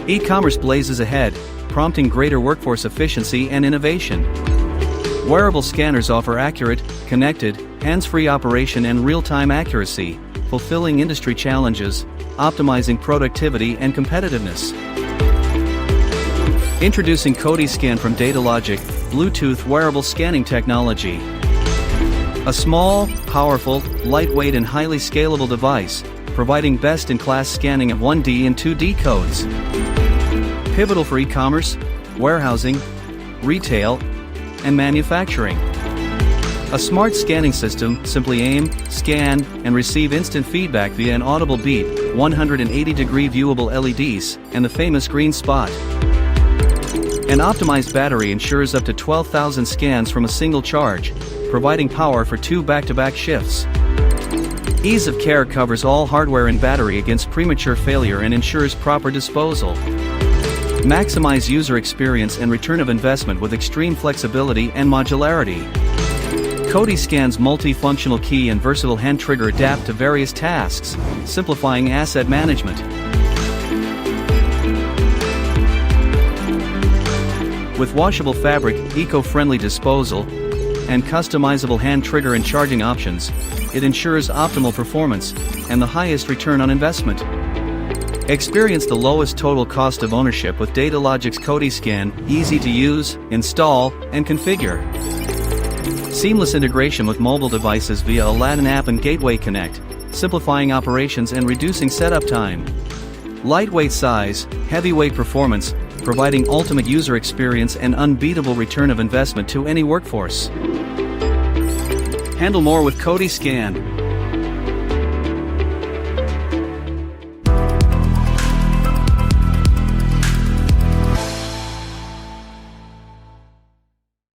E-commerce blazes ahead, prompting greater workforce efficiency and innovation. Wearable scanners offer accurate, connected, hands-free operation and real-time accuracy, fulfilling industry challenges, optimizing productivity and competitiveness. Introducing CodiScan from Datalogic, Bluetooth wearable scanning technology. A small, powerful, lightweight and highly scalable device, providing best-in-class scanning of 1D and 2D codes. Pivotal for e-commerce, warehousing, retail, and manufacturing. A smart scanning system, simply aim, scan, and receive instant feedback via an audible beep, 180-degree viewable LEDs, and the famous green spot. An optimized battery ensures up to 12,000 scans from a single charge, providing power for 2 back-to-back shifts. Ease of care covers all hardware and battery against premature failure and ensures proper disposal. Maximize user experience and return of investment with extreme flexibility and modularity. CodiScan's multi-functional key and versatile hand trigger adapt to various tasks, simplifying asset management. With washable fabric, eco-friendly disposal, and customizable hand trigger and charging options, it ensures optimal performance and the highest return on investment. Experience the lowest total cost of ownership with Datalogic's CodiScan, easy to use, install, and configure. Seamless integration with mobile devices via Aladdin app and Gateway Connect, simplifying operations and reducing setup time. Lightweight size, heavyweight performance, providing ultimate user experience and unbeatable return of investment to any workforce. Handle more with CodiScan.